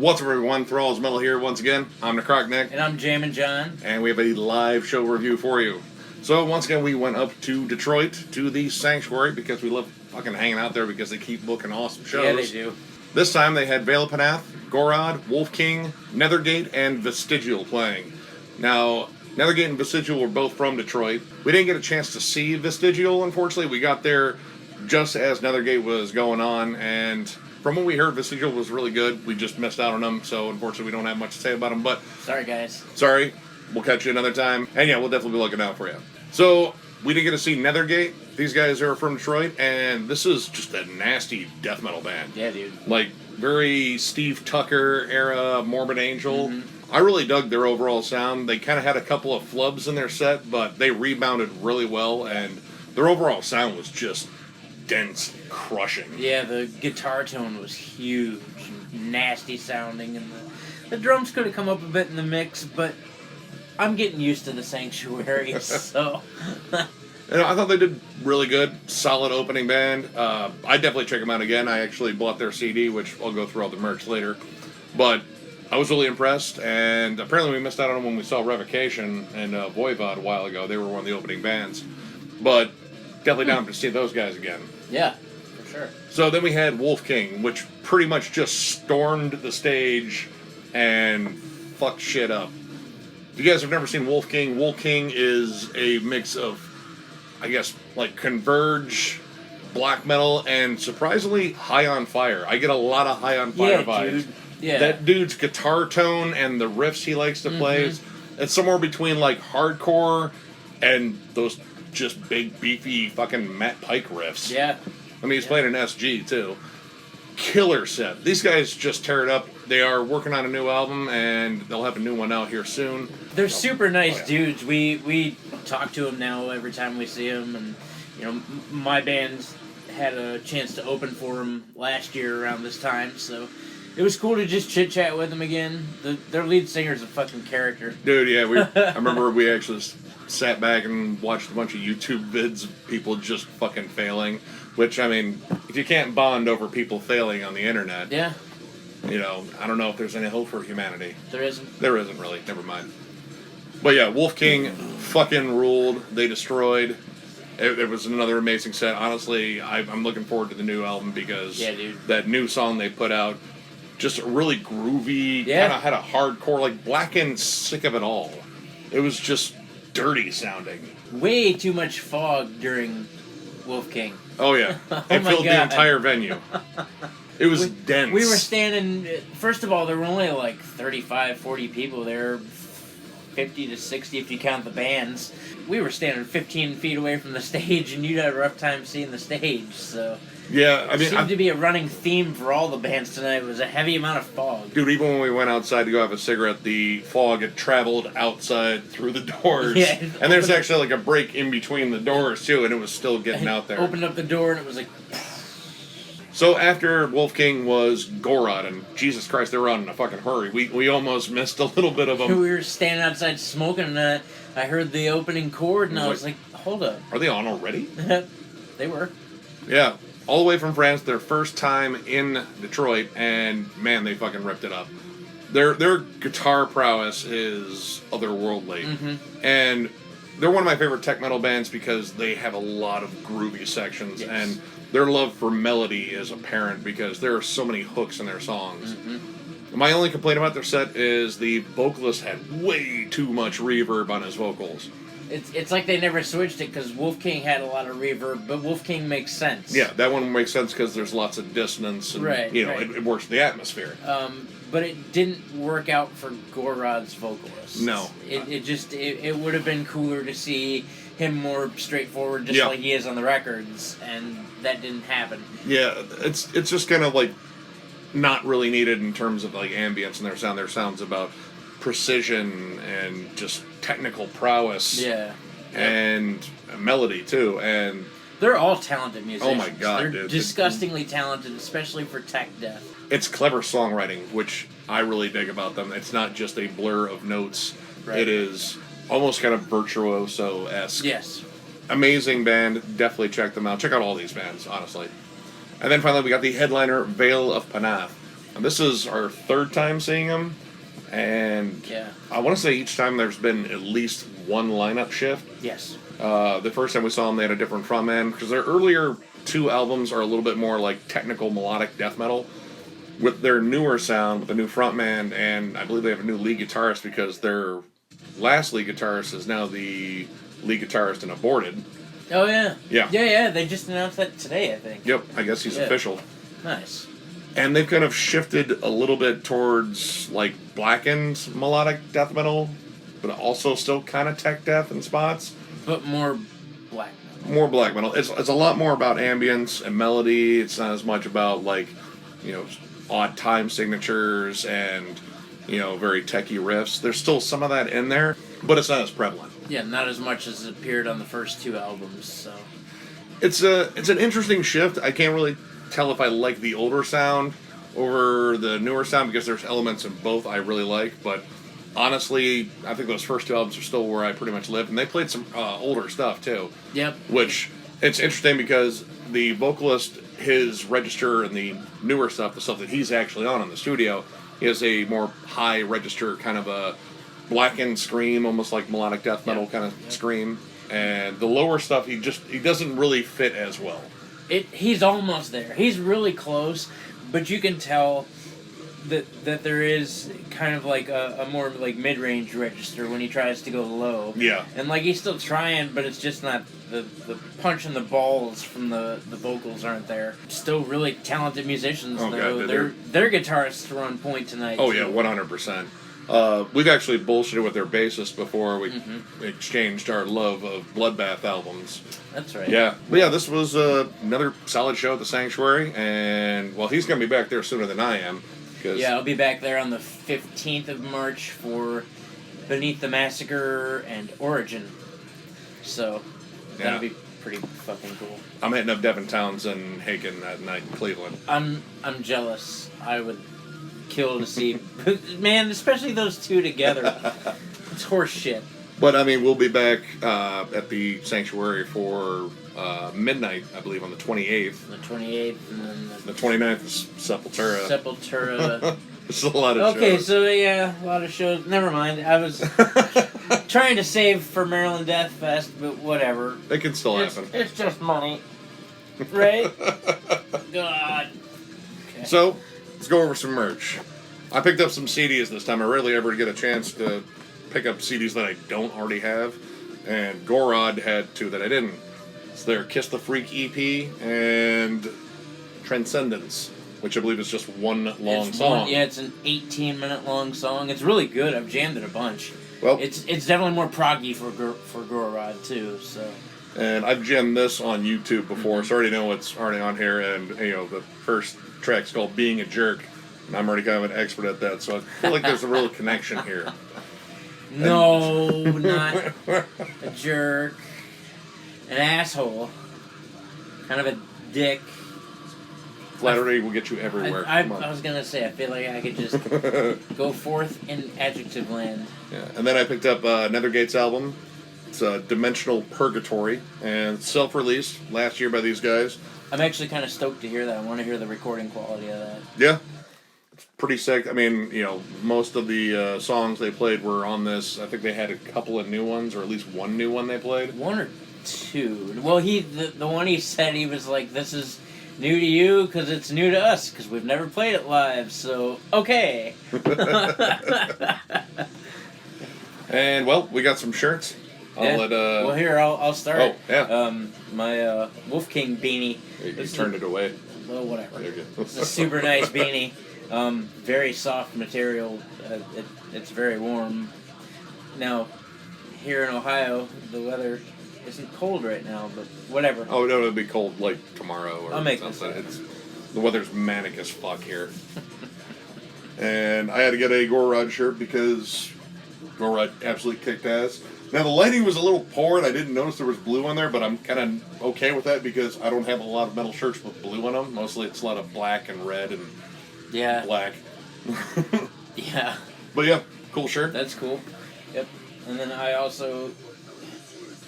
What's up, everyone? Thralls Metal here once again. I'm the Croc Nick. And I'm Jammin' John. And we have a live show review for you. So, once again, we went up to Detroit to the Sanctuary because we love fucking hanging out there because they keep booking awesome shows. Yeah, they do. This time they had Vale of Pnath, Gorod, Wolf King, Nethergate, and Vestigial playing. Now, Nethergate and Vestigial were both from Detroit. We didn't get a chance to see Vestigial, unfortunately. We got there just as Nethergate was going on, and from what we heard, Vestigial was really good. We just missed out on them, so unfortunately we don't have much to say about them, but... Sorry, guys. Sorry. We'll catch you another time. And yeah, we'll definitely be looking out for you. So, we didn't get to see Nethergate. These guys are from Detroit, and this is just a nasty death metal band. Yeah, dude. Like, very Steve Tucker era Morbid Angel. Mm-hmm. I really dug their overall sound. They kind of had a couple of flubs in their set, but they rebounded really well, and their overall sound was just dense, crushing. Yeah, the guitar tone was huge and nasty sounding, and the drums could have come up a bit in the mix, but I'm getting used to the Sanctuary, so... And I thought they did really good, solid opening band. I definitely check them out again. I actually bought their CD, which I'll go through all the merch later. But I was really impressed, and apparently we missed out on them when we saw Revocation and Voivod a while ago. They were one of the opening bands. But definitely down to see those guys again. Yeah, for sure. So then we had Wolf King, which pretty much just stormed the stage and fucked shit up. If you guys have never seen Wolf King is a mix of, I guess, like Converge, black metal, and surprisingly High on Fire. I get a lot of High on Fire vibes. Dude. Yeah. That dude's guitar tone and the riffs he likes to play, it's somewhere between like hardcore and those just big, beefy fucking Matt Pike riffs. Yeah. I mean, he's playing an SG, too. Killer set. These guys just tear it up. They are working on a new album, and they'll have a new one out here soon. They're super nice dudes. We talk to them now every time we see them, and, you know, my band had a chance to open for them last year around this time, so it was cool to just chit-chat with them again. Their lead singer's a fucking character. Dude, yeah, I remember we actually sat back and watched a bunch of YouTube vids of people just fucking failing, which, I mean, if you can't bond over people failing on the internet, yeah, you know, I don't know if there's any hope for humanity. There isn't. There isn't, really. Never mind. But yeah, Wolf King fucking ruled. They destroyed. It was another amazing set. Honestly, I'm looking forward to the new album because that new song they put out, just really groovy, kind of had a hardcore, like Black and Sick of It All. It was just dirty sounding. Way too much fog during Wolf King. Oh yeah, it filled the entire venue. It was dense. We were standing, first of all, there were only like 35, 40 people there, 50 to 60 if you count the bands. We were standing 15 feet away from the stage, and you'd had a rough time seeing the stage, so... Yeah, I mean... It seemed to be a running theme for all the bands tonight. It was a heavy amount of fog. Dude, even when we went outside to go have a cigarette, the fog had traveled outside through the doors. Yeah. And there's actually like a break in between the doors, too, and it was still getting out there. Opened up the door, and it was like... So after Wolf King was Gorod, and Jesus Christ, they were out in a fucking hurry. We almost missed a little bit of them. We were standing outside smoking, and I heard the opening chord, and I was like, hold up. Are they on already? They were. Yeah. All the way from France, their first time in Detroit, and man, they fucking ripped it up. Their guitar prowess is otherworldly. And they're one of my favorite tech metal bands because they have a lot of groovy sections, and their love for melody is apparent because there are so many hooks in their songs. My only complaint about their set is the vocalist had way too much reverb on his vocals. It's like they never switched it because Wolf King had a lot of reverb, but Wolf King makes sense. Yeah, that one makes sense because there's lots of dissonance, and it works the atmosphere. But it didn't work out for Gorod's vocalist. No. It would have been cooler to see him more straightforward, just like he is on the records, and that didn't happen. Yeah, it's just kind of like not really needed in terms of like ambience in their sound. Their sound's about precision and just technical prowess. Yeah. And melody too, and they're all talented musicians. Oh my god, they're dude. Disgustingly talented, especially for tech death. It's clever songwriting, which I really dig about them. It's not just a blur of notes. Right. It is almost kind of virtuoso-esque. Yes. Amazing band. Definitely check them out. Check out all these bands, honestly. And then finally we got the headliner, Vale of Pnath. And this is our third time seeing him, and Yeah. I want to say each time there's been at least one lineup shift. Yes. The first time we saw them, they had a different frontman, because their earlier two albums are a little bit more like technical melodic death metal. With their newer sound, with the new frontman, and I believe they have a new lead guitarist because their last lead guitarist is now the lead guitarist in Aborted. Oh, yeah. Yeah. Yeah, they just announced that today, I think. Yep, I guess he's official. Nice. And they've kind of shifted a little bit towards, like, blackened melodic death metal, but also still kind of tech death in spots. But more black metal. More black metal. It's a lot more about ambience and melody. It's not as much about, like, you know, odd time signatures and, you know, very techy riffs. There's still some of that in there, but it's not as prevalent. Yeah, not as much as it appeared on the first two albums, so... It's an interesting shift. I can't really tell if I like the older sound over the newer sound, because there's elements in both I really like, but honestly, I think those first two albums are still where I pretty much live, and they played some older stuff too. Yep. Which, it's interesting because the vocalist, his register and the newer stuff, the stuff that he's actually on in the studio, he has a more high register, kind of a blackened scream, almost like melodic death metal kind of scream. And the lower stuff, he doesn't really fit as well. He's almost there. He's really close, but you can tell that there is kind of like a more like mid-range register when he tries to go low. Yeah. And like he's still trying, but it's just not the punch in the balls from the vocals aren't there. Still really talented musicians though. God, their guitarists were on point tonight. Oh too. yeah, 100%. We've actually bullshitted with their bassist before we exchanged our love of Bloodbath albums. That's right. Yeah. But yeah, this was another solid show at the Sanctuary, and, well, he's going to be back there sooner than I am. Yeah, I'll be back there on the 15th of March for Beneath the Massacre and Origin. So, that'll be pretty fucking cool. I'm hitting up Devin Townsend and Haken that night in Cleveland. I'm jealous. I would kill to see... Man, especially those two together. It's horse shit. But, I mean, we'll be back at the Sanctuary for midnight, I believe, on the 28th. The 28th, and then... The 29th is Sepultura. Sepultura. It's a lot of shows. Okay, so, yeah, a lot of shows. Never mind. I was trying to save for Maryland Death Fest, but whatever. It can still happen. It's just money. Right? God. Okay. So, let's go over some merch. I picked up some CDs this time. I rarely ever get a chance to pick up CDs that I don't already have, and Gorod had two that I didn't. It's their Kiss the Freak EP and Transcendence, which I believe is just one long song. It's an 18-minute long song. It's really good. I've jammed it a bunch. Well, it's definitely more proggy for Gorod too. So. And I've jammed this on YouTube before, so I already know what's already on here. And you know, the first track's called "Being a Jerk," and I'm already kind of an expert at that. So I feel like there's a real connection here. No, not a jerk. An asshole. Kind of a dick. Flattery will get you everywhere. I was going to say, I feel like I could just go forth in adjective land. Yeah, and then I picked up Nethergate's album. It's Dimensional Purgatory, and self-released last year by these guys. I'm actually kind of stoked to hear that. I want to hear the recording quality of that. Yeah. It's pretty sick. I mean, you know, most of the songs they played were on this. I think they had a couple of new ones, or at least one new one they played. One or two. Well, the one he said, he was like, this is new to you because it's new to us because we've never played it live, so okay. And, well, we got some shirts. Well, here, I'll start. Oh, yeah. My Wolf King beanie. You turned it away. Well, whatever. Okay. It's a super nice beanie. Very soft material. It's very warm. Now, here in Ohio, the weather isn't cold right now, but whatever. Oh, no, it'll be cold, like, tomorrow or I'll make something. this The weather's manic as fuck here. And I had to get a Gorod shirt because Gorod absolutely kicked ass. Now, the lighting was a little poor, and I didn't notice there was blue on there, but I'm kind of okay with that because I don't have a lot of metal shirts with blue on them. Mostly it's a lot of black and red and black. Yeah. But yeah, cool shirt. That's cool. Yep. And then I also,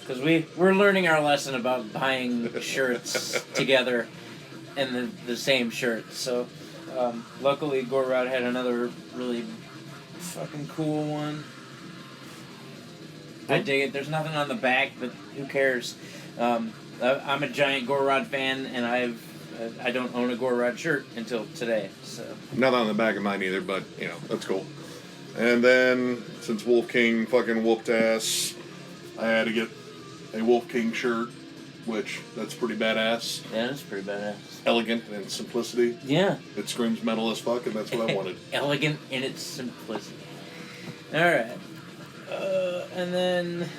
because we're learning our lesson about buying shirts together and the same shirt. So Luckily, Gorod had another really fucking cool one. I dig it. There's nothing on the back, but who cares? I'm a giant Gorod fan, and I don't own a Gorod shirt until today. So nothing on the back of mine either, but you know that's cool. And then since Wolf King fucking whooped ass, I had to get a Wolf King shirt, which that's pretty badass. Yeah, that's pretty badass. Elegant in its simplicity. Yeah. It screams metal as fuck, and that's what I wanted. Elegant in its simplicity. Alright. And then,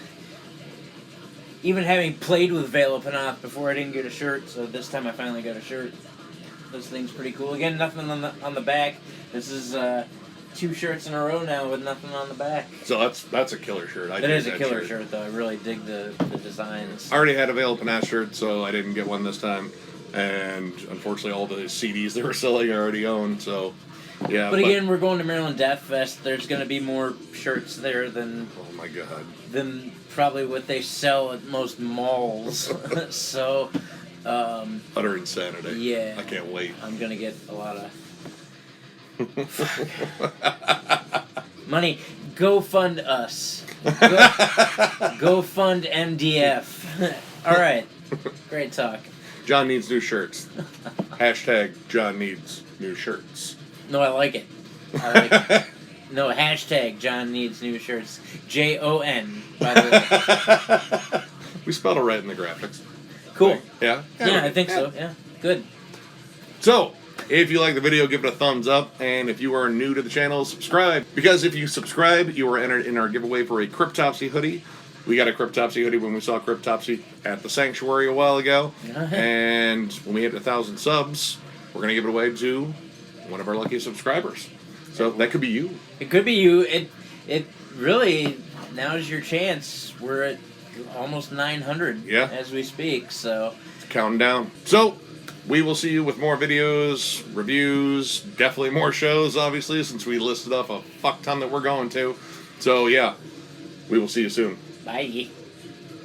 even having played with Vale of Pnath before, I didn't get a shirt, so this time I finally got a shirt. This thing's pretty cool. Again, nothing on the back. This is 2 shirts in a row now with nothing on the back. So that's a killer shirt. It is a killer shirt, though. I really dig the designs. I already had a Vale of Pnath shirt, so I didn't get one this time. And unfortunately, all the CDs they were selling I already owned, so yeah. But again, we're going to Maryland Death Fest. There's going to be more shirts there than... Oh my god. Than probably what they sell at most malls. So... utter insanity. Yeah. I can't wait. I'm going to get a lot of... money. Go fund us. Go fund MDF. Alright. Great talk. John needs new shirts. Hashtag John needs new shirts. No, I like it. No, hashtag John needs new shirts. JON, by the way. We spelled it right in the graphics. Cool. Yeah? Yeah, I think so. Yeah. Good. So, if you like the video, give it a thumbs up. And if you are new to the channel, subscribe. Because if you subscribe, you are entered in our giveaway for a Cryptopsy hoodie. We got a Cryptopsy hoodie when we saw Cryptopsy at the Sanctuary a while ago. And when we hit 1,000 subs, we're going to give it away to one of our lucky subscribers. So that could be you. It could be you. It really, now's your chance. We're at almost 900 as we speak. So counting down. So we will see you with more videos, reviews, definitely more shows, obviously, since we listed off a fuck ton that we're going to. So yeah, we will see you soon. Bye.